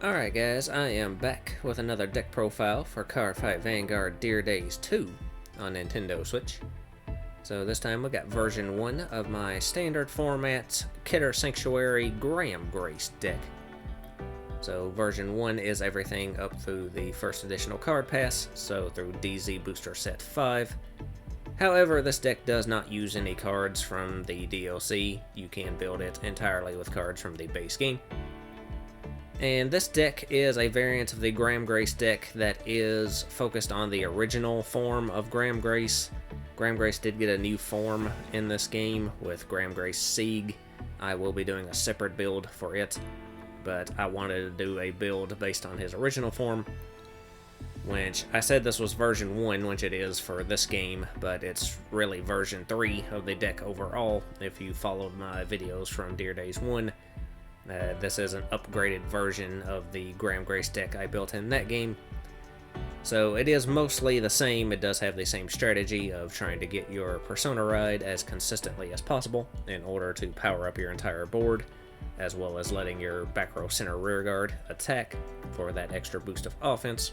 Alright guys, I am back with another deck profile for Cardfight Vanguard Deer Days 2 on Nintendo Switch. So this time we got version 1 of my standard format Keter Sanctuary Gramgrace deck. So version 1 is everything up through the first additional card pass, so through DZ Booster Set 5. However, this deck does not use any cards from the DLC. You can build it entirely with cards from the base game. And this deck is a variant of the Gramgrace deck that is focused on the original form of Gramgrace. Gramgrace did get a new form in this game with Gramgrace Sieg. I will be doing a separate build for it, but I wanted to do a build based on his original form, which I said this was version 1, which it is for this game, but it's really version 3 of the deck overall if you followed my videos from Deer Days 1. This is an upgraded version of the Gramgrace deck I built in that game. So it is mostly the same. It does have the same strategy of trying to get your Persona ride as consistently as possible in order to power up your entire board, as well as letting your back row center rear guard attack for that extra boost of offense.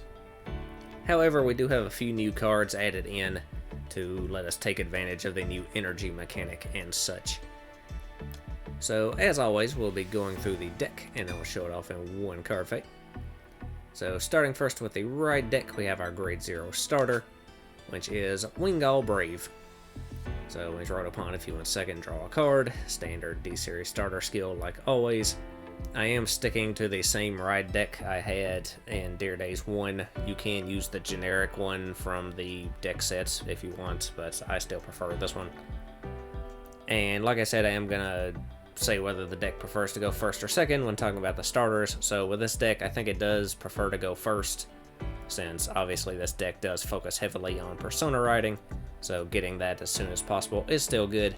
However, we do have a few new cards added in to let us take advantage of the new energy mechanic and such. So, as always, we'll be going through the deck, and then we'll show it off in one card fight. So, starting first with the ride deck, we have our Grade 0 starter, which is Wingal Brave. So, when he's rode upon, if you want second, draw a card. Standard D-Series starter skill, like always. I am sticking to the same ride deck I had in Deer Days 1. You can use the generic one from the deck sets if you want, but I still prefer this one. And like I said, I am going to say whether the deck prefers to go first or second when talking about the starters. So with this deck, I think it does prefer to go first, since obviously this deck does focus heavily on Persona riding, so getting that as soon as possible is still good.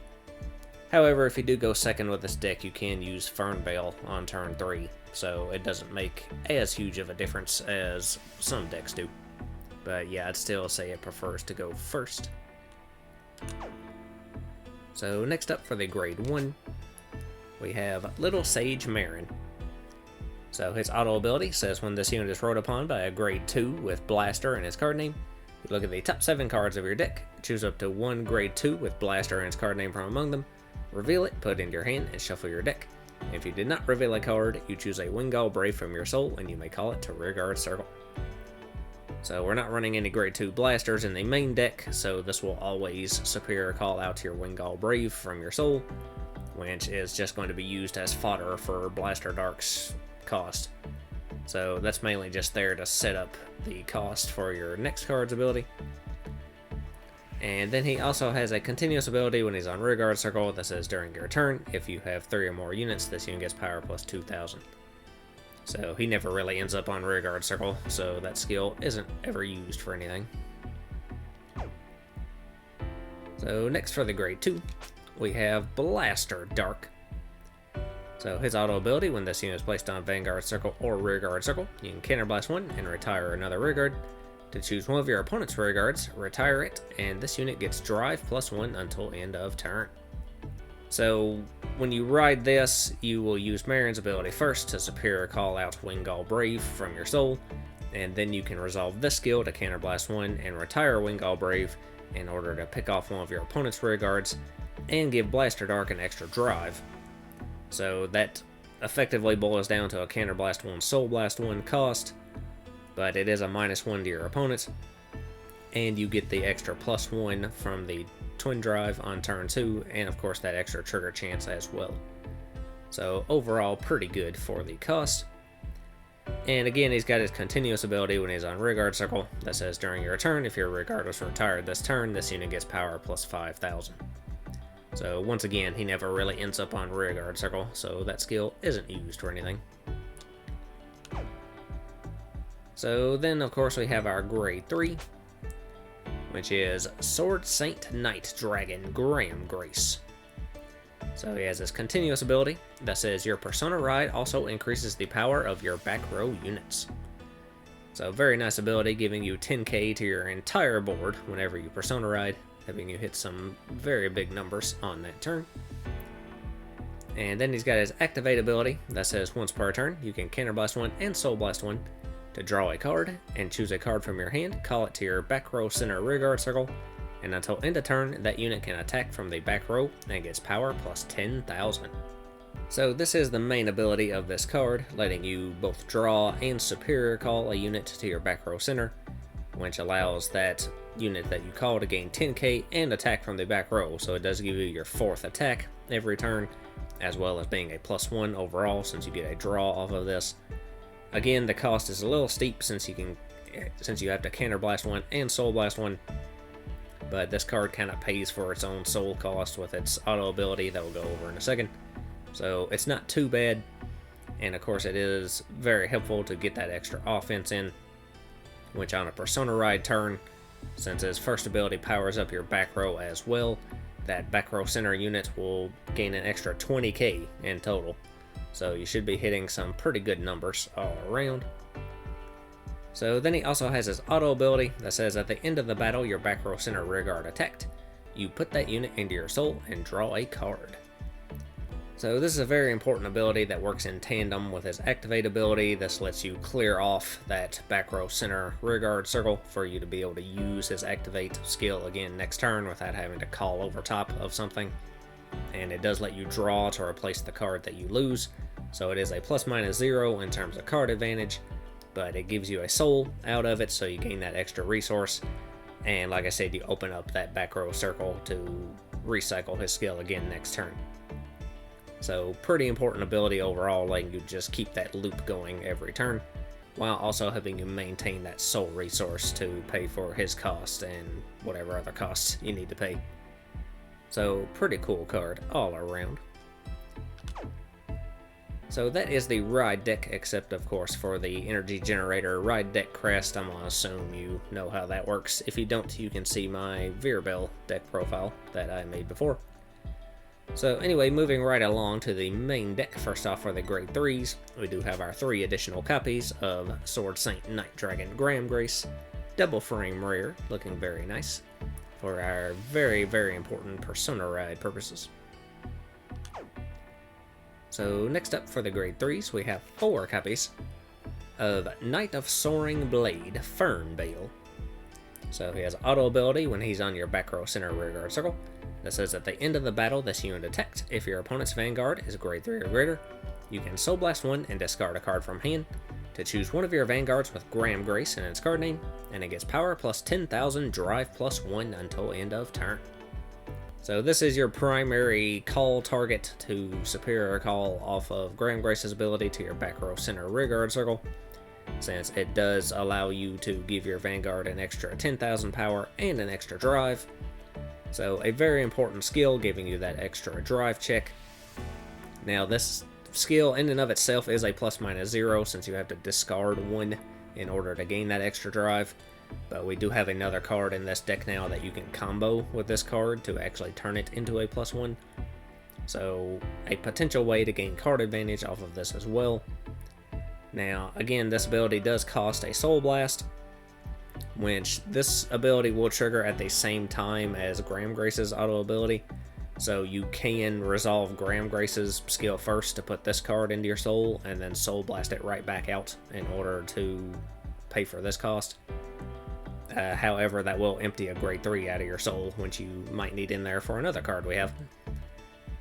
However, if you do go second with this deck, you can use Fernvale on turn 3, so it doesn't make as huge of a difference as some decks do. But yeah, I'd still say it prefers to go first. So next up for the Grade 1, we have Little Sage Marin. So his auto ability says when this unit is rode upon by a Grade 2 with Blaster in its card name, you look at the top 7 cards of your deck, choose up to one Grade 2 with Blaster in its card name from among them, reveal it, put it into your hand, and shuffle your deck. If you did not reveal a card, you choose a Wingal Brave from your soul, and you may call it to Rearguard Circle. So we're not running any Grade 2 Blasters in the main deck, so this will always superior call out to your Wingal Brave from your soul, which is just going to be used as fodder for Blaster Dark's cost. So that's mainly just there to set up the cost for your next card's ability. And then he also has a continuous ability when he's on Rearguard Circle that says during your turn, if you have 3 or more units, this unit gets power plus 2,000. So he never really ends up on Rearguard Circle, so that skill isn't ever used for anything. So next for the Grade 2, we have Blaster Dark. So his auto ability, when this unit is placed on Vanguard Circle or Rearguard Circle, you can counterblast one and retire another rearguard. To choose one of your opponent's rearguards, retire it, and this unit gets drive +1 until end of turn. So when you ride this, you will use Marin's ability first to superior call out Wingal Brave from your soul, and then you can resolve this skill to counterblast one and retire Wingal Brave in order to pick off one of your opponent's rearguards and give Blaster Dark an extra drive. So that effectively boils down to a counterblast 1 soul blast 1 cost, but it is a -1 to your opponent, and you get the extra +1 from the twin drive on turn 2, and of course that extra trigger chance as well. So overall pretty good for the cost. And again, he's got his continuous ability when he's on Rearguard Circle that says during your turn, if your rearguard was retired this turn, this unit gets power plus 5,000. So once again, he never really ends up on Rearguard Circle, so that skill isn't used for anything. So then of course we have our Grade 3, which is Sword Saint Knight Dragon Gramgrace. So he has this continuous ability that says your Persona ride also increases the power of your back row units. So very nice ability, giving you 10k to your entire board whenever you Persona ride, having you hit some very big numbers on that turn. And then he's got his activate ability that says once per turn, you can counterblast one and soul blast one to draw a card and choose a card from your hand, call it to your back row center rearguard circle, and until end of turn, that unit can attack from the back row and gets power plus 10,000. So this is the main ability of this card, letting you both draw and superior call a unit to your back row center, which allows that unit that you call to gain 10k and attack from the back row, so it does give you your 4th attack every turn, as well as being a +1 overall since you get a draw off of this. Again, the cost is a little steep since you have to counterblast one and soul blast one, but this card kind of pays for its own soul cost with its auto ability that we'll go over in a second. So it's not too bad, and of course it is very helpful to get that extra offense in, which on a Persona Ride turn, since his first ability powers up your back row as well, that back row center unit will gain an extra 20k in total. So you should be hitting some pretty good numbers all around. So then he also has his auto ability that says at the end of the battle your back row center rearguard attacked, you put that unit into your soul and draw a card. So this is a very important ability that works in tandem with his activate ability. This lets you clear off that back row center rearguard circle for you to be able to use his activate skill again next turn without having to call over top of something. And it does let you draw to replace the card that you lose. So it is a ±0 in terms of card advantage, but it gives you a soul out of it so you gain that extra resource. And like I said, you open up that back row circle to recycle his skill again next turn. So pretty important ability overall, letting you just keep that loop going every turn, while also helping you maintain that soul resource to pay for his cost and whatever other costs you need to pay. So pretty cool card all around. So that is the ride deck, except of course for the energy generator ride deck crest. I'm gonna assume you know how that works. If you don't, you can see my Veerbell deck profile that I made before. So anyway, moving right along to the main deck, first off for the grade 3s, we do have our 3 additional copies of Sword Saint Night Dragon Gramgrace, double frame rare, looking very nice, for our very, very important Persona Ride purposes. So next up for the grade 3s, we have 4 copies of Knight of Soaring Blade, Fernbale. So he has auto ability when he's on your back row center rearguard circle. That says at the end of the battle this unit attacked, if your opponent's Vanguard is grade 3 or greater, you can soul blast one and discard a card from hand to choose one of your Vanguards with Gramgrace in its card name, and it gets power plus 10,000, drive plus 1 until end of turn. So this is your primary call target to superior call off of Gramgrace's ability to your back row center rearguard circle, since it does allow you to give your Vanguard an extra 10,000 power and an extra drive. So a very important skill, giving you that extra drive check. Now this skill in and of itself is a ±0 since you have to discard one in order to gain that extra drive. But we do have another card in this deck now that you can combo with this card to actually turn it into a +1. So a potential way to gain card advantage off of this as well. Now again, this ability does cost a Soul Blast, which this ability will trigger at the same time as Gramgrace's auto ability. So you can resolve Gramgrace's skill first to put this card into your soul, and then Soul Blast it right back out in order to pay for this cost. However, that will empty a grade 3 out of your soul, which you might need in there for another card we have.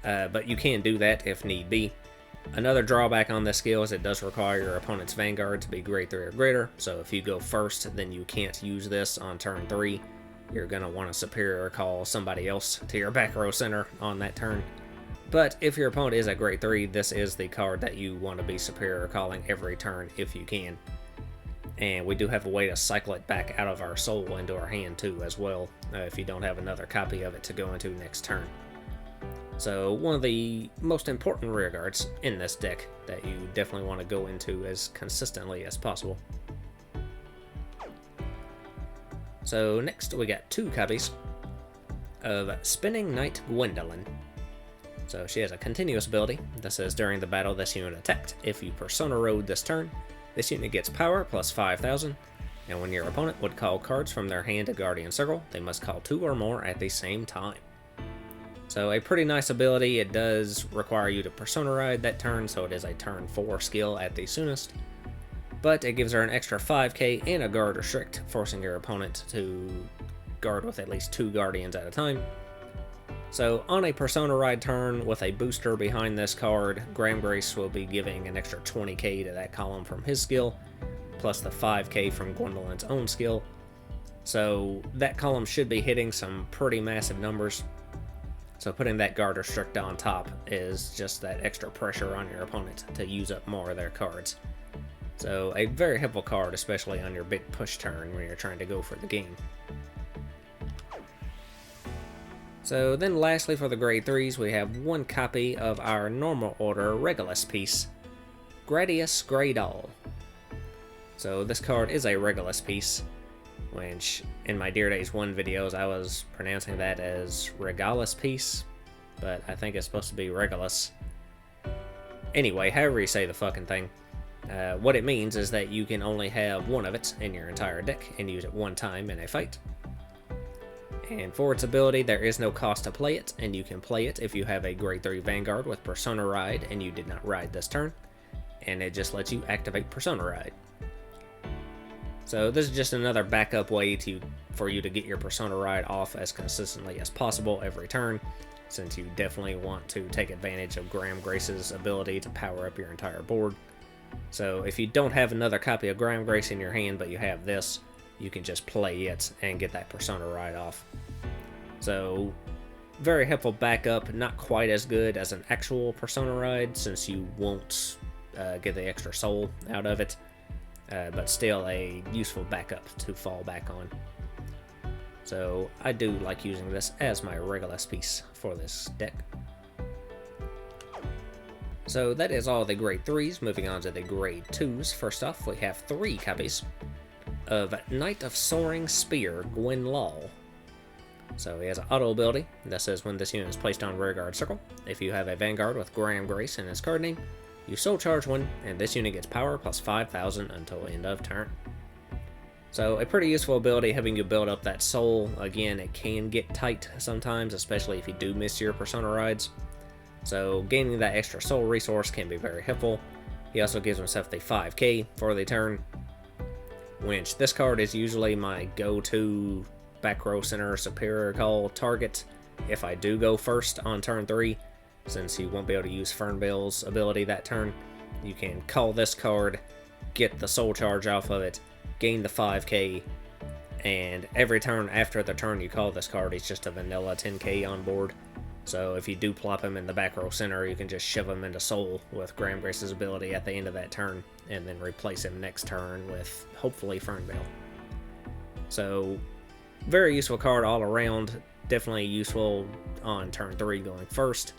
But you can do that if need be. Another drawback on this skill is it does require your opponent's Vanguard to be grade 3 or greater, so if you go first, then you can't use this on turn 3. You're going to want to superior call somebody else to your back row center on that turn. But if your opponent is at grade 3, this is the card that you want to be superior calling every turn if you can. And we do have a way to cycle it back out of our soul into our hand too as well, if you don't have another copy of it to go into next turn. So one of the most important rearguards in this deck that you definitely want to go into as consistently as possible. So next we got 2 copies of Spinning Knight Gwendolyn. So she has a continuous ability that says during the battle this unit attacked, if you Persona Road this turn, this unit gets power plus 5,000, and when your opponent would call cards from their hand to Guardian Circle, they must call 2 or more at the same time. So a pretty nice ability. It does require you to Persona Ride that turn, so it is a turn 4 skill at the soonest. But it gives her an extra 5k and a guard restrict, forcing your opponent to guard with at least 2 guardians at a time. So on a Persona Ride turn with a booster behind this card, Gramgrace will be giving an extra 20k to that column from his skill, plus the 5k from Gwendolyn's own skill. So that column should be hitting some pretty massive numbers. So putting that guard restrict on top is just that extra pressure on your opponent to use up more of their cards. So a very helpful card, especially on your big push turn when you're trying to go for the game. So then lastly for the grade 3s, we have one copy of our normal order Regulus piece, Gradius Greydall. So this card is a Regulus piece, which in my Dear Days 1 videos I was pronouncing that as Regalis piece, but I think it's supposed to be Regulus. Anyway, however you say the fucking thing. What it means is that you can only have one of it in your entire deck and use it one time in a fight. And for its ability, there is no cost to play it, and you can play it if you have a grade 3 Vanguard with Persona Ride and you did not ride this turn, and it just lets you activate Persona Ride. So this is just another backup way for you to get your Persona Ride off as consistently as possible every turn, since you definitely want to take advantage of Gramgrace's ability to power up your entire board. So if you don't have another copy of Gramgrace in your hand, but you have this, you can just play it and get that Persona Ride off. So, very helpful backup, not quite as good as an actual Persona Ride, since you won't get the extra soul out of it, but still a useful backup to fall back on. So, I do like using this as my Regulus piece for this deck. So that is all the grade 3s, moving on to the grade 2s. First off, we have 3 copies of Knight of Soaring Spear, Gwynlaw. So he has an auto ability that says when this unit is placed on rearguard circle, if you have a Vanguard with Gramgrace in its card name, you soul charge one, and this unit gets power plus 5,000 until end of turn. So a pretty useful ability, having you build up that soul. Again, it can get tight sometimes, especially if you do miss your Persona Rides. So gaining that extra soul resource can be very helpful. He also gives himself the 5k for the turn, which this card is usually my go-to back row center superior call target if I do go first on turn 3, since you won't be able to use Fernbill's ability that turn. You can call this card, get the soul charge off of it, gain the 5k, and every turn after the turn you call this card, he's just a vanilla 10k on board. So if you do plop him in the back row center, you can just shove him into soul with Gramgrace's ability at the end of that turn, and then replace him next turn with, hopefully, Fernbill. So, very useful card all around. Definitely useful on turn 3 going first.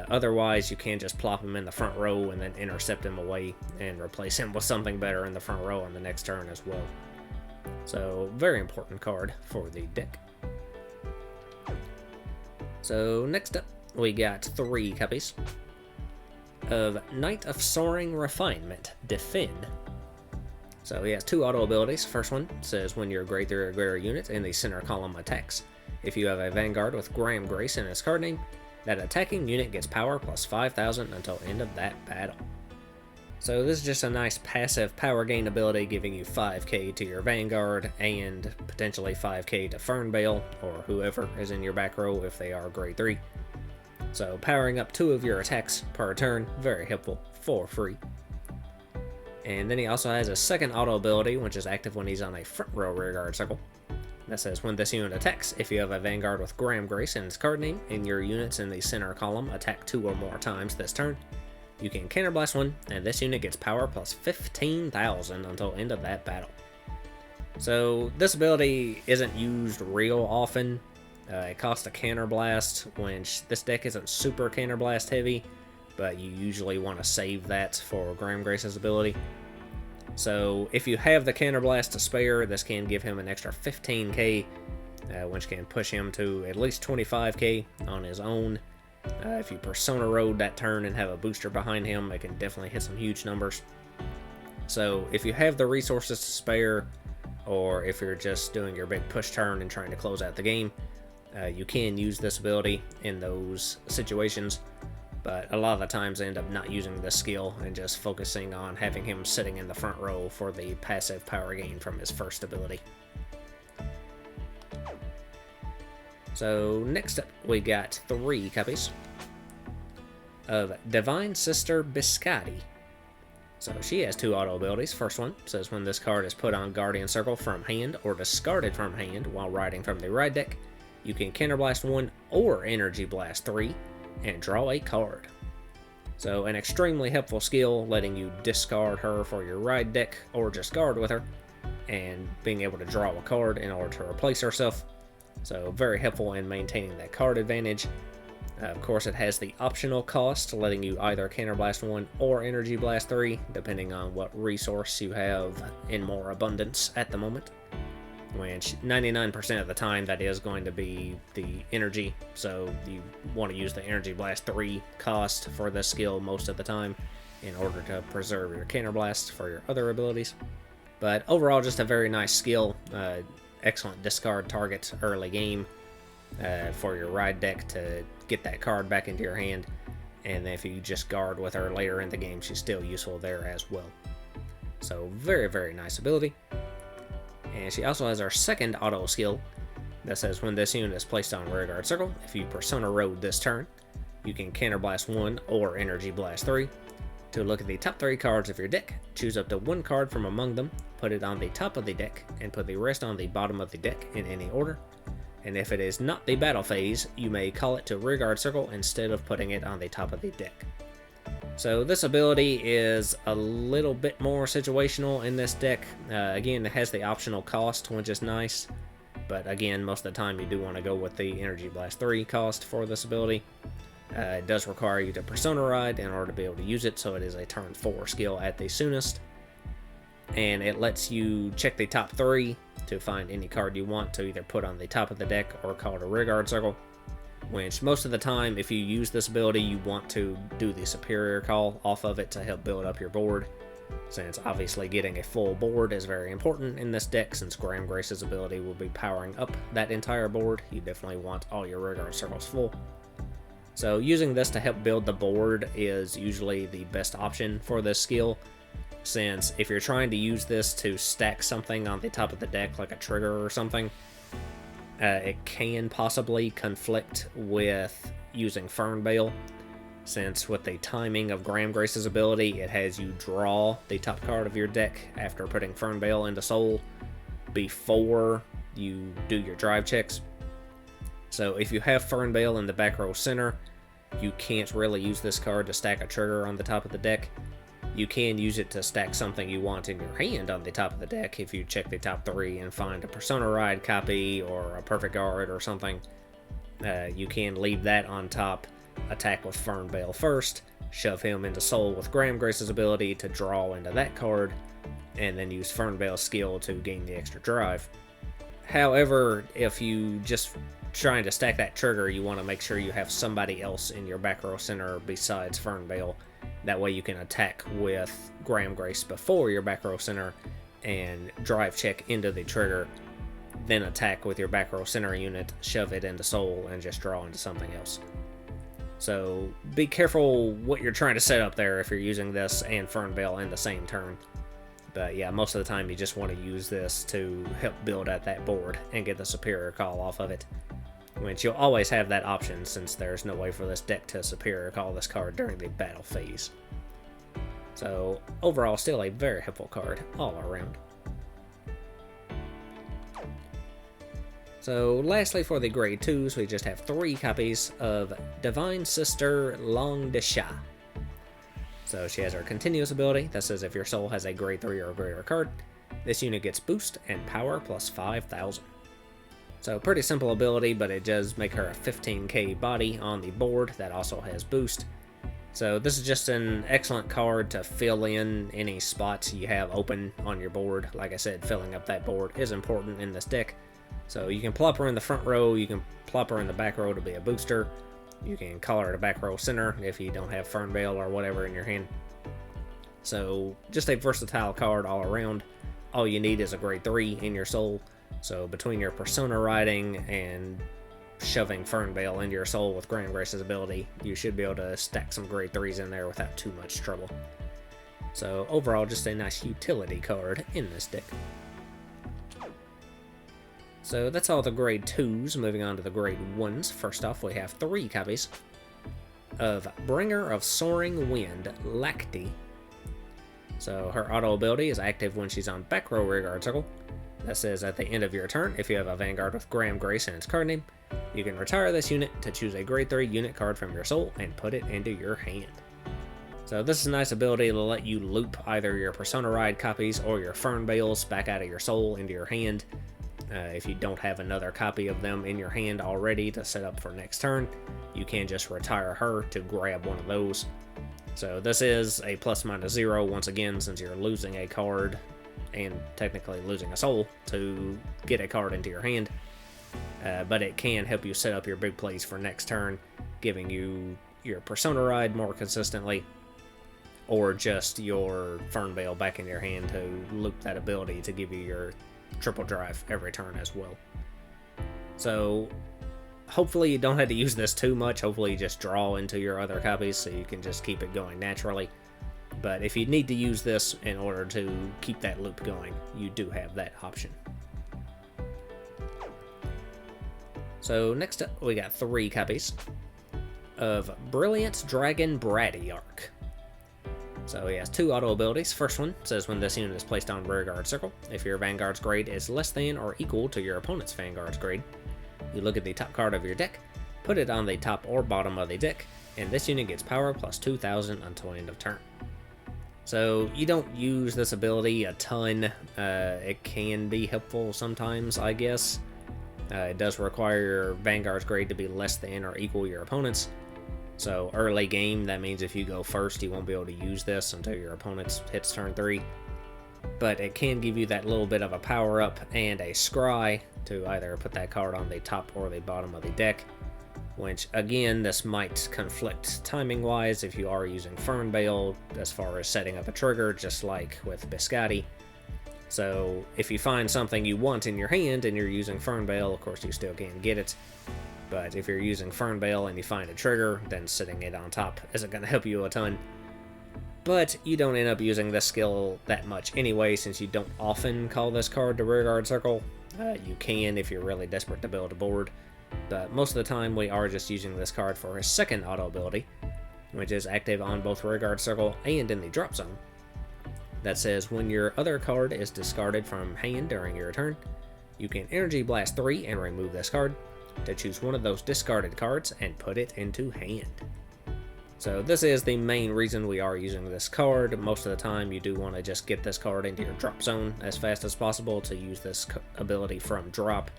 Otherwise, you can just plop him in the front row and then intercept him away and replace him with something better in the front row on the next turn as well. So, very important card for the deck. So, next up, we got 3 copies of Knight of Soaring Refinement, Defend. So he has 2 auto abilities. First one says when your grade 3 or greater unit in the center column attacks, if you have a Vanguard with Gramgrace in its card name, that attacking unit gets power plus 5,000 until end of that battle. So this is just a nice passive power gain ability, giving you 5k to your Vanguard and potentially 5k to Fernbill or whoever is in your back row if they are grade 3. So powering up 2 of your attacks per turn, very helpful for free. And then he also has a second auto ability, which is active when he's on a front row rearguard circle. That says when this unit attacks, if you have a Vanguard with Gramgrace in its card name and your units in the center column attack 2 or more times this turn, you can counterblast one, and this unit gets power plus 15,000 until end of that battle. So this ability isn't used real often. It costs a counterblast, which this deck isn't super counterblast heavy, but you usually want to save that for Gramgrace's ability. So if you have the counterblast to spare, this can give him an extra 15k, which can push him to at least 25k on his own. If you Persona Road that turn and have a booster behind him, it can definitely hit some huge numbers. So if you have the resources to spare, or if you're just doing your big push turn and trying to close out the game, You can use this ability in those situations, but a lot of the times I end up not using this skill and just focusing on having him sitting in the front row for the passive power gain from his first ability. So next up, we got 3 copies of Divine Sister Biscotti. So she has 2 auto abilities. First one says when this card is put on Guardian Circle from hand or discarded from hand while riding from the ride deck, you can Counterblast 1 or Energy Blast 3 and draw a card. So an extremely helpful skill, letting you discard her for your ride deck or just guard with her, and being able to draw a card in order to replace herself. So very helpful in maintaining that card advantage. Of course, it has the optional cost, letting you either Counterblast 1 or Energy Blast 3, depending on what resource you have in more abundance at the moment. Which 99% of the time that is going to be the energy, so you want to use the Energy Blast 3 cost for this skill most of the time in order to preserve your Counterblast for your other abilities. But overall, just a very nice skill, excellent discard target early game for your ride deck to get that card back into your hand, and if you just guard with her later in the game, she's still useful there as well. So very, very nice ability. And she also has her second auto skill that says when this unit is placed on Rearguard Circle, if you Persona Road this turn, you can Counterblast 1 or Energy Blast 3 to look at the top 3 cards of your deck, choose up to 1 card from among them, put it on the top of the deck, and put the rest on the bottom of the deck in any order. And if it is not the battle phase, you may call it to Rearguard Circle instead of putting it on the top of the deck. So this ability is a little bit more situational in this deck. Again, it has the optional cost, which is nice. But again, most of the time you do want to go with the Energy Blast 3 cost for this ability. It does require you to Persona Ride in order to be able to use it, so it is a turn 4 skill at the soonest. And it lets you check the top 3 to find any card you want to either put on the top of the deck or call to Rearguard Circle. Which most of the time, if you use this ability, you want to do the Superior Call off of it to help build up your board, since obviously getting a full board is very important in this deck. Since Gramgrace's ability will be powering up that entire board, you definitely want all your Rearguard Circles full. So using this to help build the board is usually the best option for this skill, since if you're trying to use this to stack something on the top of the deck like a trigger or something, it can possibly conflict with using Fernbale, since with the timing of Gramgrace's ability, it has you draw the top card of your deck after putting Fernbale into Soul before you do your drive checks. So if you have Fernbale in the back row center, you can't really use this card to stack a trigger on the top of the deck. You can use it to stack something you want in your hand on the top of the deck if you check the top 3 and find a Persona Ride copy or a Perfect Guard or something. You can leave that on top, attack with Fernbale first, shove him into Soul with Gramgrace's ability to draw into that card, and then use Fernbale's skill to gain the extra drive. However, if you just trying to stack that trigger, you want to make sure you have somebody else in your back row center besides Fernbale. That way you can attack with Gramgrace before your back row center and drive check into the trigger, then attack with your back row center unit, shove it into Soul, and just draw into something else. So be careful what you're trying to set up there if you're using this and Fernbale in the same turn. But yeah, most of the time you just want to use this to help build out that board and get the Superior Call off of it. Which you'll always have that option, since there's no way for this deck to Superior Call this card during the battle phase. So overall, still a very helpful card all around. So lastly, for the grade 2s, we just have 3 copies of Divine Sister Longdesha. So she has her continuous ability that says if your soul has a grade 3 or greater card, this unit gets boost and power plus 5,000. So pretty simple ability, but it does make her a 15k body on the board that also has boost. So this is just an excellent card to fill in any spots you have open on your board. Like I said, filling up that board is important in this deck. So you can plop her in the front row, you can plop her in the back row to be a booster. You can call her to back row center if you don't have Fernbale or whatever in your hand. So just a versatile card all around. All you need is a grade 3 in your soul. So between your Persona riding and shoving Fernbale into your soul with Gramgrace's ability, you should be able to stack some grade 3s in there without too much trouble. So overall, just a nice utility card in this deck. So that's all the grade 2s. Moving on to the grade 1s. First off, we have 3 copies of Bringer of Soaring Wind, Lacti. So her auto ability is active when she's on back row rearguard circle. That says at the end of your turn, if you have a Vanguard with Gramgrace in its card name, you can retire this unit to choose a grade 3 unit card from your soul and put it into your hand. So this is a nice ability to let you loop either your Persona Ride copies or your Fernbales back out of your soul into your hand. If you don't have another copy of them in your hand already to set up for next turn, you can just retire her to grab one of those. So this is a ±0 once again, since you're losing a card and technically losing a soul to get a card into your hand. But it can help you set up your big plays for next turn, giving you your Persona Ride more consistently, or just your Fernbale back in your hand to loop that ability to give you your triple drive every turn as well. So hopefully you don't have to use this too much. Hopefully you just draw into your other copies so you can just keep it going naturally. But if you need to use this in order to keep that loop going, you do have that option. So next up, we got 3 copies of Brilliant Dragon Bradyarch. So he has 2 auto abilities. First one says when this unit is placed on rearguard circle, if your Vanguard's grade is less than or equal to your opponent's Vanguard's grade, you look at the top card of your deck, put it on the top or bottom of the deck, and this unit gets power plus 2,000 until end of turn. So you don't use this ability a ton. It can be helpful sometimes, I guess. It does require your Vanguard's grade to be less than or equal your opponent's. So early game, that means if you go first, you won't be able to use this until your opponent hits turn 3. But it can give you that little bit of a power up and a scry to either put that card on the top or the bottom of the deck. Which, again, this might conflict timing-wise if you are using Fernbale as far as setting up a trigger, just like with Biscotti. So if you find something you want in your hand and you're using Fernbale, of course you still can get it. But if you're using Fernbale and you find a trigger, then sitting it on top isn't going to help you a ton. But you don't end up using this skill that much anyway, since you don't often call this card to rearguard circle. You can if you're really desperate to build a board. But most of the time we are just using this card for his second auto ability, which is active on both rearguard circle and in the drop zone. That says when your other card is discarded from hand during your turn, you can Energy Blast 3 and remove this card to choose one of those discarded cards and put it into hand. So this is the main reason we are using this card. Most of the time you do want to just get this card into your drop zone as fast as possible to use this ability from drop.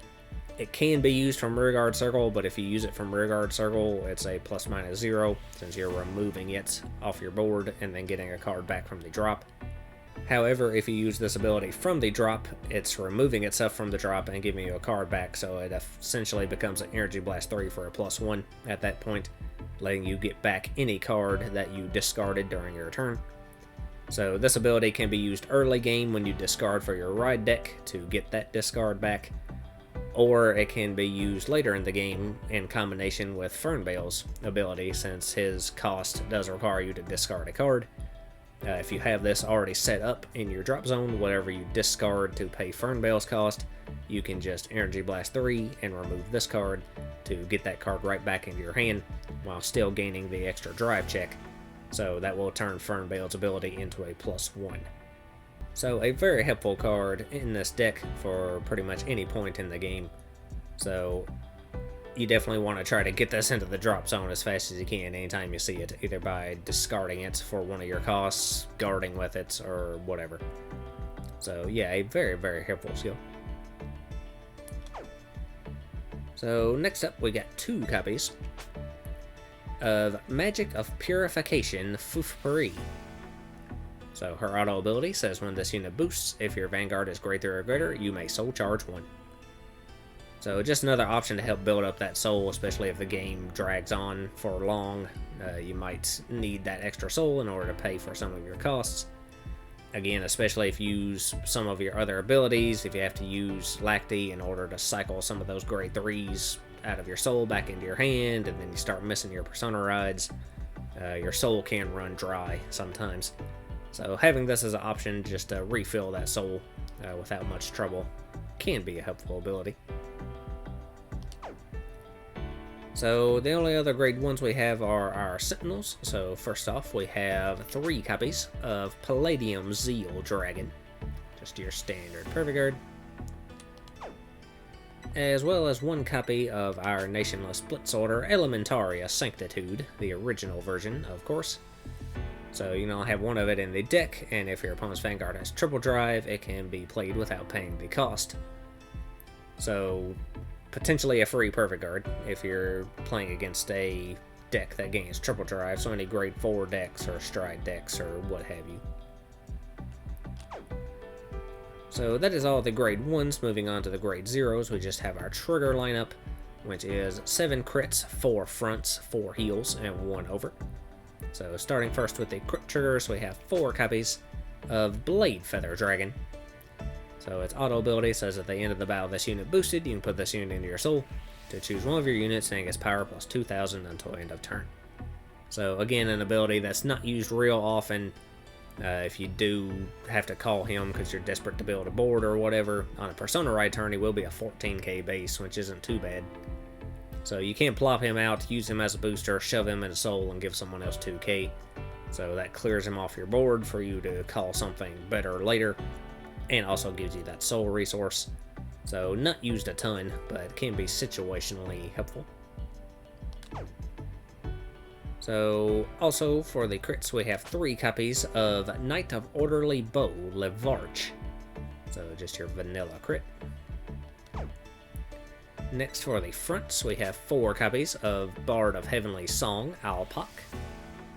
It can be used from rearguard circle, but if you use it from rearguard circle, it's a ±0 since you're removing it off your board and then getting a card back from the drop. However, if you use this ability from the drop, it's removing itself from the drop and giving you a card back, so it essentially becomes an Energy Blast 3 for a +1 at that point, letting you get back any card that you discarded during your turn. So this ability can be used early game when you discard for your ride deck to get that discard back, or it can be used later in the game in combination with Fernbale's ability, since his cost does require you to discard a card. If you have this already set up in your drop zone, whatever you discard to pay Fernbale's cost, you can just Energy Blast 3 and remove this card to get that card right back into your hand while still gaining the extra drive check. So that will turn Fernbale's ability into a +1. So a very helpful card in this deck for pretty much any point in the game. So you definitely want to try to get this into the drop zone as fast as you can anytime you see it, either by discarding it for one of your costs, guarding with it, or whatever. So yeah, a very, very helpful skill. So next up we got 2 copies of Magic of Purification FuRyu. So her auto ability says when this unit boosts, if your Vanguard is grade 3 or greater, you may soul charge 1. So just another option to help build up that soul, especially if the game drags on for long. You might need that extra soul in order to pay for some of your costs. Again, especially if you use some of your other abilities, if you have to use Lacti in order to cycle some of those grade 3s out of your soul back into your hand, and then you start missing your persona rides, your soul can run dry sometimes. So having this as an option just to refill that soul without much trouble can be a helpful ability. So the only other grade 1s we have are our Sentinels. So first off, we have 3 copies of Palladium Zeal Dragon, just your standard Perfect Guard, as well as 1 copy of our Nationless Blitzorder Elementaria Sanctitude, the original version, of course. So you know, have 1 of it in the deck, and if your opponent's Vanguard has triple drive, it can be played without paying the cost. So potentially a free Perfect Guard if you're playing against a deck that gains triple drive, so any grade 4 decks or stride decks or what have you. So that is all the grade 1s. Moving on to the grade 0s, we just have our trigger lineup, which is 7 crits, 4 fronts, 4 heals, and 1 over. So starting first with the crit triggers, we have 4 copies of Blade Feather Dragon. So its auto ability says at the end of the battle this unit boosted, you can put this unit into your soul to choose 1 of your units and it gets power plus 2,000 until end of turn. So again, an ability that's not used real often. If you do have to call him because you're desperate to build a board or whatever, on a Persona Ride turn he will be a 14k base, which isn't too bad. So you can plop him out, use him as a booster, shove him in a soul, and give someone else 2k. So that clears him off your board for you to call something better later, and also gives you that soul resource. So not used a ton, but can be situationally helpful. So also for the crits, we have 3 copies of Knight of Orderly Bow Levarch. So just your vanilla crit. Next for the fronts, we have 4 copies of Bard of Heavenly Song Alpak.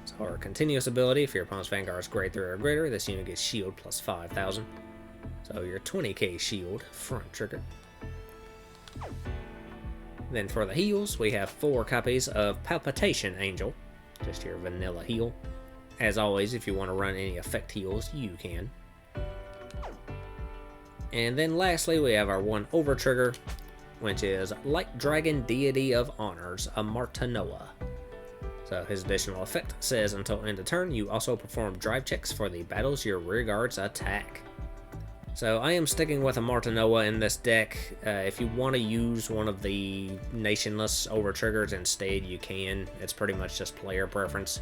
So our continuous ability, if your opponent's Vanguard is grade 3 or greater, this unit gets shield plus 5,000. So your 20k shield front trigger. Then for the heals, we have 4 copies of Palpitation Angel, just your vanilla heal. As always, if you want to run any effect heals, you can. And then lastly, we have our 1 over trigger, which is Light Dragon Deity of Honors, Amartanoa. So his additional effect says until end of turn, you also perform drive checks for the battles your rearguards attack. So I am sticking with Amartanoa in this deck. If you want to use one of the nationless over triggers instead, you can. It's pretty much just player preference.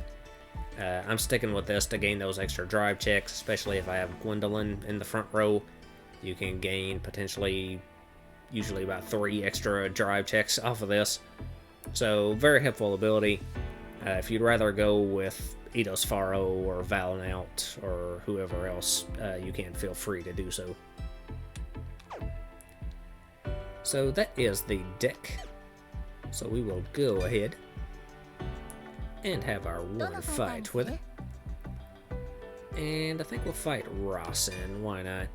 I'm sticking with this to gain those extra drive checks, especially if I have Gwendolyn in the front row. You can gain potentially, usually about 3 extra drive checks off of this. So very helpful ability. If you'd rather go with Eidos Faro or Valnaut or whoever else, you can feel free to do so. So that is the deck. So we will go ahead and have our 1 fight with it. And I think we'll fight Rossin, why not?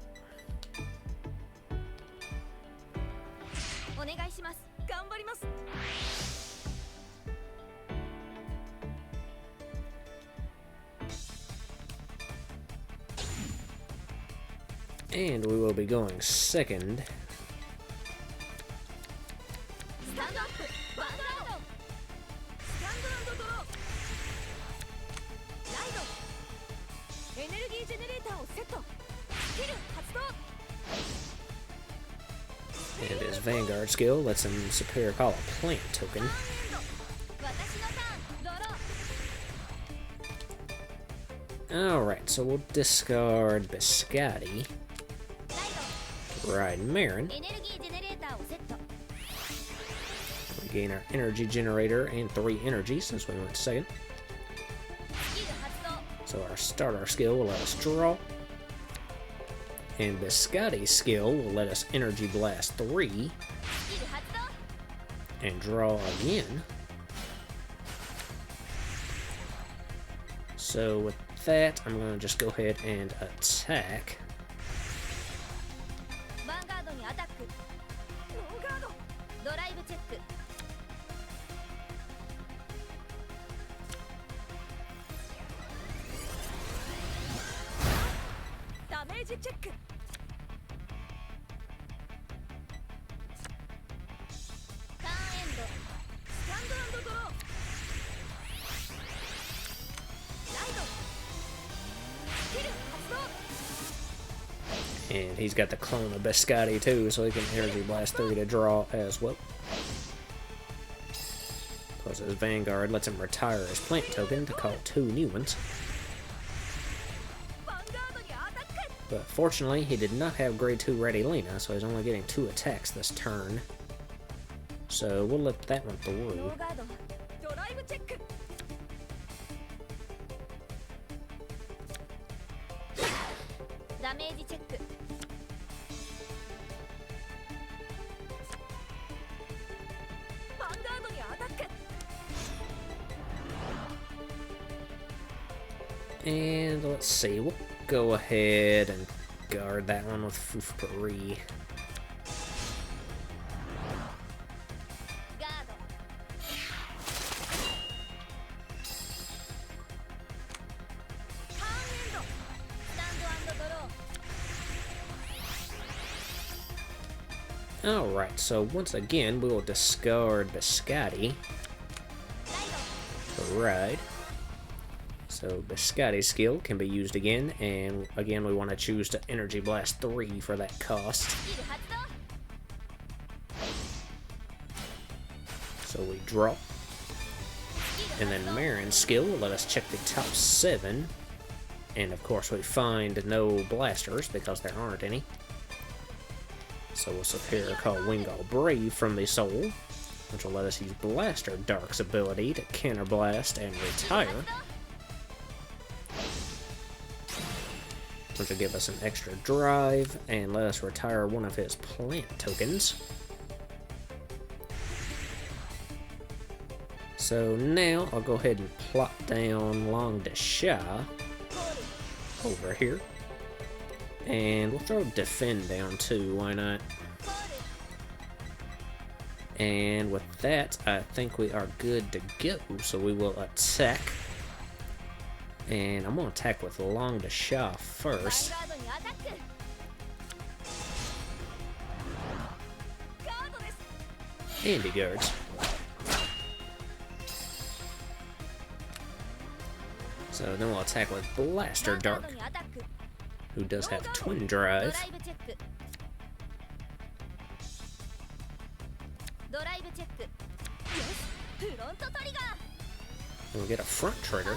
And we will be going second. And his Vanguard skill lets him superior call a plant token. Alright, so we'll discard Biscotti. Ride Marin. We gain our energy generator and 3 energy since we went second. So our starter skill will let us draw. And Biscotti's skill will let us energy blast 3. And draw again. So with that, I'm going to just go ahead and attack. And he's got the clone of Biscotti too, so he can Energy Blast 3 to draw as well. Plus his Vanguard lets him retire his plant token to call 2 new ones. But fortunately, he did not have grade 2 ready Lena, so he's only getting 2 attacks this turn. So we'll let that one through. And let's see, we'll go ahead and guard that one with FuRyu. Alright, so once again we will discard Biscotti to ride. So Biscotti's skill can be used again, and again we want to choose to Energy Blast 3 for that cost. So we draw. And then Marin's skill will let us check the top 7. And of course we find no blasters because there aren't any. So we'll sit here call Wingull Brave from the Soul, which will let us use Blaster Dark's ability to counterblast and retire, which will give us an extra drive and let us retire one of his plant tokens. So now I'll go ahead and plop down Long Desha over here. And we'll throw Defend down too, why not? And with that, I think we are good to go. So we will attack. And I'm going to attack with Long Desha first. And he guards. So then we'll attack with Blaster Dark, who does have Twin Drive. And we'll get a front trigger.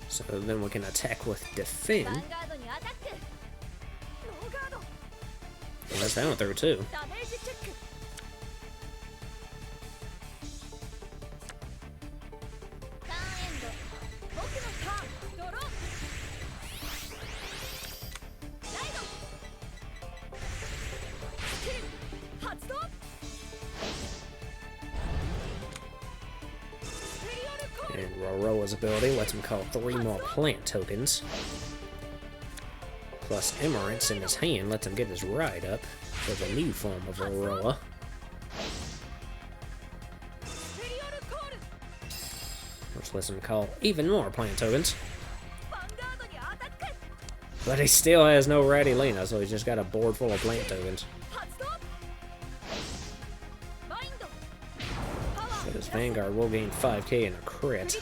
So then we can attack with Defend. Well, that's that one through too. And Roroa's ability lets him call 3 more plant tokens. Plus Emerance in his hand lets him get his ride up with a new form of Roroa. Which lets him call even more plant tokens. But he still has no ready Lena, so he's just got a board full of plant tokens. But his Vanguard will gain 5k and a crit.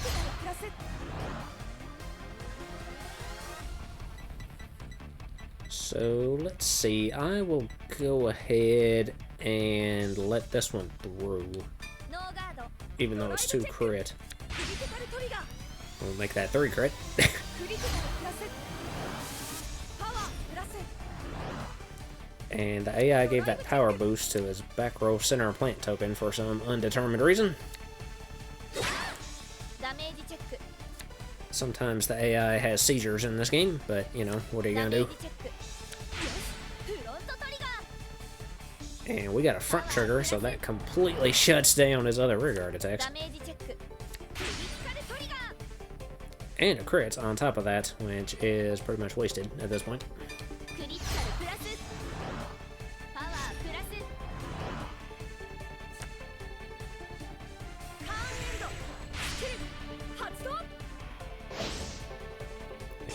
So let's see, I will go ahead and let this one through, even though it's 2 crit. We'll make that 3 crit. And the AI gave that power boost to his back row center plant token for some undetermined reason. Sometimes the AI has seizures in this game, but you know, what are you gonna do? And we got a front trigger, so that completely shuts down his other rear guard attacks. And a crit on top of that, which is pretty much wasted at this point.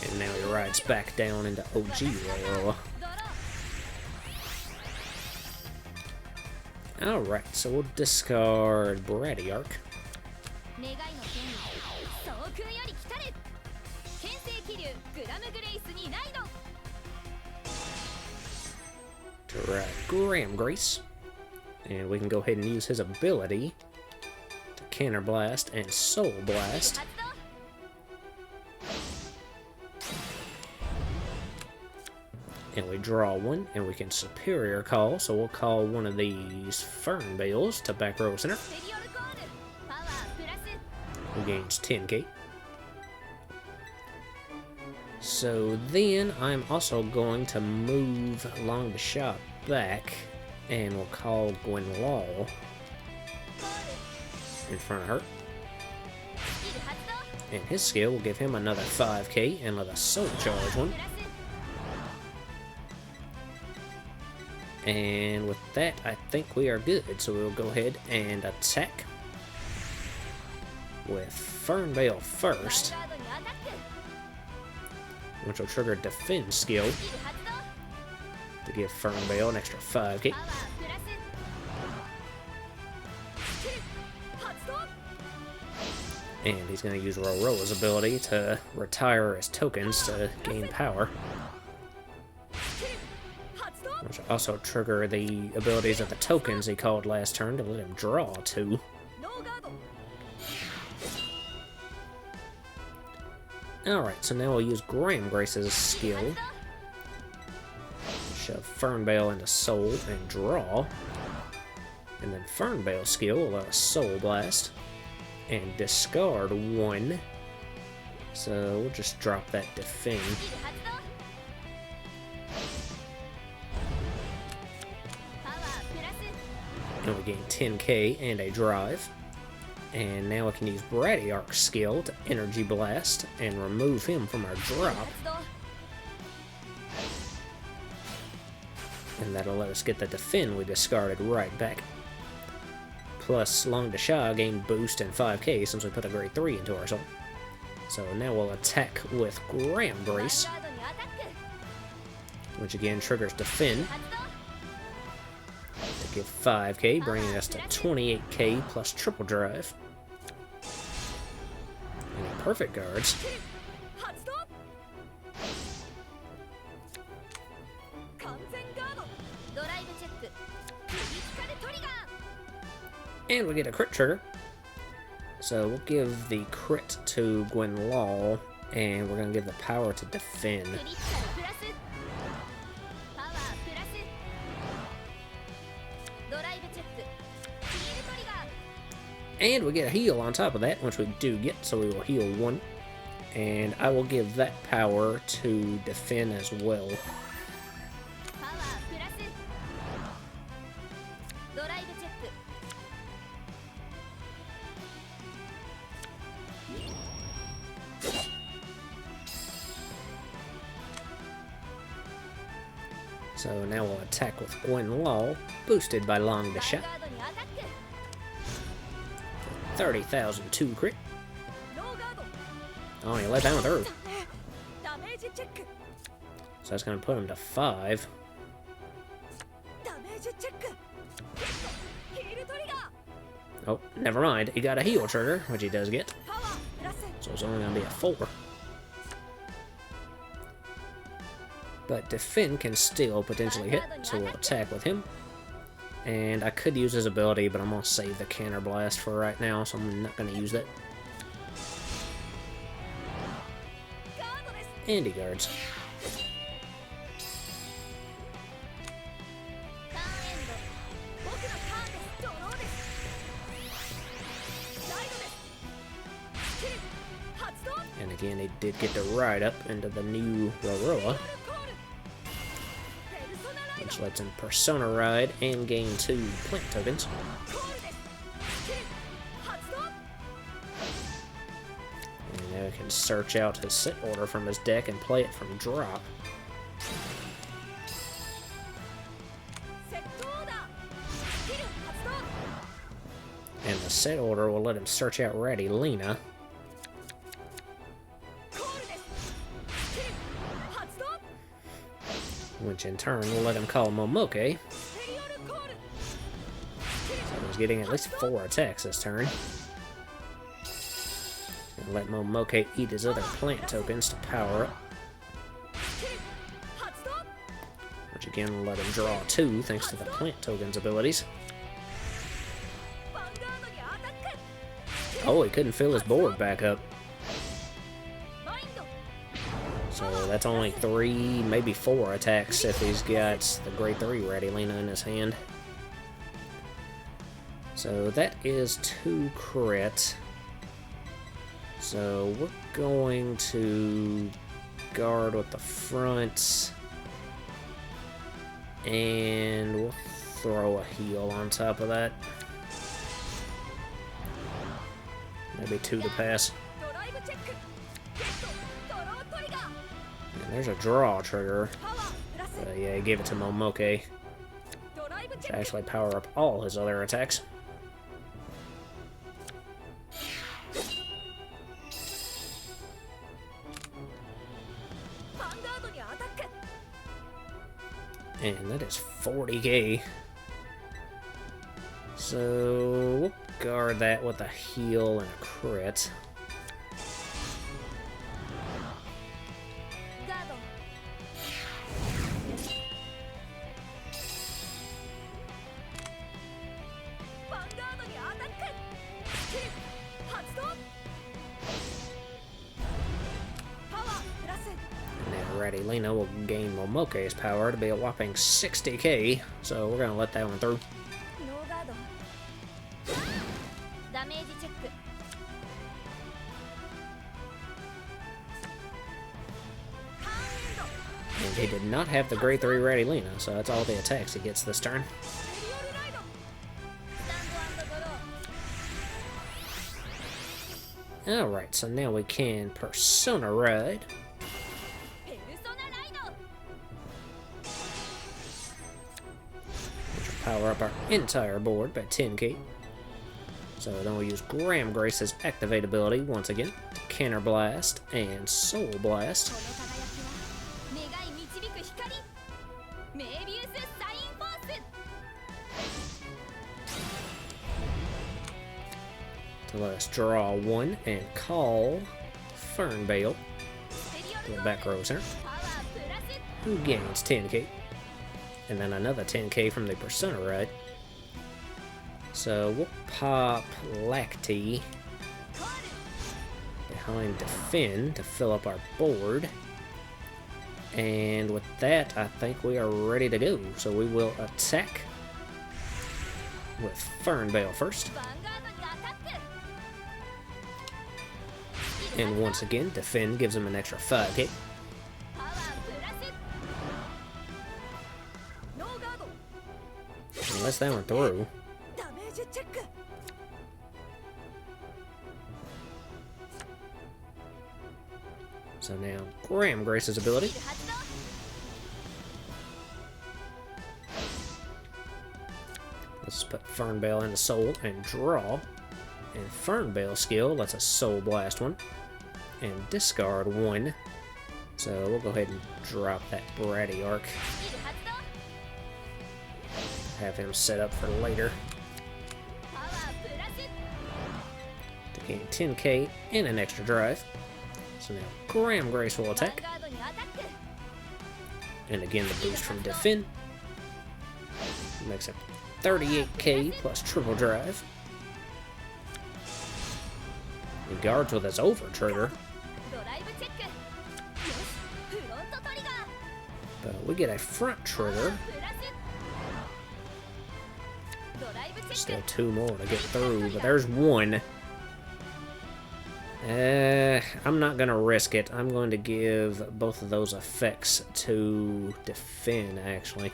And now he rides back down into OG Roroa. Alright, so we'll discard Bradyarch. Right, Gramgrace. And we can go ahead and use his ability to Counter Blast and Soul Blast. And we draw one, and we can Superior Call, so we'll call one of these Fern Bales to back row center. Who gains 10k. So then I'm also going to move along the shot back, and we'll call Gwenlaw in front of her. And his skill will give him another 5k and let us Soul Charge one. And with that, I think we are good. So we'll go ahead and attack with Fern Bale first, which will trigger Defend skill to give Fern Bale an extra 5k. And he's going to use Roroa's ability to retire his tokens to gain power, which will also trigger the abilities of the tokens he called last turn to let him draw 2. Alright, so now we'll use Gramgrace's skill. Shove Fern Bale into Soul and draw. And then Fern Bale's skill will let us Soul Blast and discard 1. So we'll just drop that Defend. And we gain 10k and a drive. And now we can use Bradyarch's skill to Energy Blast and remove him from our drop. And that'll let us get the Defend we discarded right back. Plus, Long Desha gained boost and 5k since we put a grade 3 into our soul. So now we'll attack with Gramgrace, which again triggers Defend to give 5k, bringing us to 28k plus triple drive. And perfect guards. And we get a crit trigger. So we'll give the crit to Gwenlaw, and we're going to give the power to Defend. And we get a heal on top of that, which we do get, so we will heal 1. And I will give that power to Defend as well. So now we'll attack with Gwenlaw, boosted by Long Desha. 30,002 crit. Oh, he let down with her. So that's going to put him to 5. Oh, never mind. He got a heal trigger, which he does get. So it's only going to be a 4. But Defend can still potentially hit, so we'll attack with him. And I could use his ability, but I'm going to save the Counter Blast for right now, so I'm not going to use that. And he guards. And again, he did get to ride up into the new Roroa, which lets him Persona Ride and gain 2 plant tokens. And now he can search out his set order from his deck and play it from drop. And the set order will let him search out Radilina, which in turn will let him call Momoke. he's getting at least 4 attacks this turn. And let Momoke eat his other plant tokens to power up. Which again will let him draw 2 thanks to the plant tokens abilities. Oh, he couldn't fill his board back up. So that's only 3, maybe 4 attacks if he's got the grade 3 Ready Lena in his hand. So that is 2 crit. So we're going to guard with the front. And we'll throw a heal on top of that. Maybe 2 to pass. And there's a draw trigger. Yeah, he gave it to Momoke to actually power up all his other attacks. And that is 40k. So we'll guard that with a heal and a crit. Ready Lena will gain Momoke's power to be a whopping 60k, so we're gonna let that one through. And he did not have the grade 3 Ready Lena, so that's all the attacks he gets this turn. Alright, so now we can Persona Ride. Power up our entire board by 10k. So then we'll use Gramgrace's activate ability once again to Counter Blast and Soul Blast. To let us draw 1 and call Fernbale to the back row center, who gains 10k. And then another 10k from the Persona Ride. So we'll pop Lacti behind Defend to fill up our board. And with that, I think we are ready to go. So we will attack with Fernbale first. And once again, Defend gives him an extra 5k. Unless that went through. So now, Gramgrace's ability. Let's put Fernbale into Soul and draw. And Fernbale's skill lets us Soul Blast 1 and discard 1. So we'll go ahead and drop that Bratty Arc. Have him set up for later. To gain 10k and an extra drive. So now Gramgrace will attack. And again the boost from Defend. Makes it 38k plus triple drive. He guards with his over trigger. But we get a front trigger. Still 2 more to get through, but there's 1. I'm not going to risk it. I'm going to give both of those effects to Defend, actually.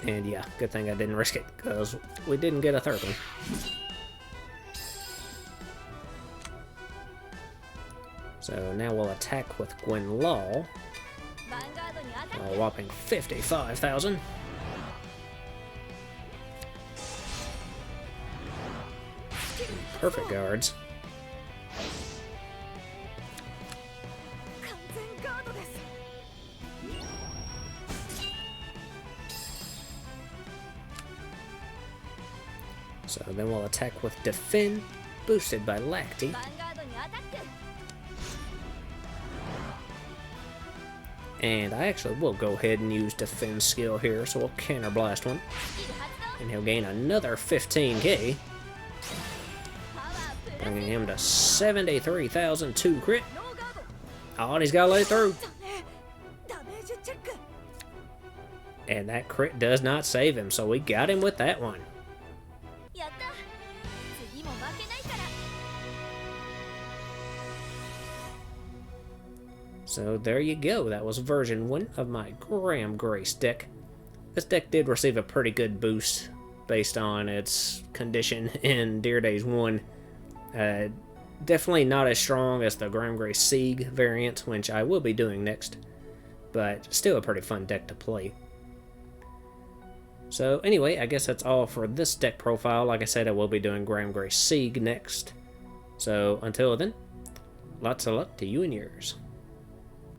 And yeah, good thing I didn't risk it, because we didn't get a third one. So now we'll attack with Gwen Law. A whopping 55,000. Perfect guards. So then we'll attack with Defend, boosted by Lacti. And I actually will go ahead and use Defend skill here, so we'll Counter Blast one. And he'll gain another 15k. Bringing him to 73,002 crit. Oh, and he's got to let it through. And that crit does not save him, so we got him with that one. So there you go, that was version 1 of my Gramgrace deck. This deck did receive a pretty good boost based on its condition in Deer Days 1. Definitely not as strong as the Gramgrace Sieg variant, which I will be doing next, but still a pretty fun deck to play. So anyway, I guess that's all for this deck profile. Like I said, I will be doing Gramgrace Sieg next. So until then, lots of luck to you and yours.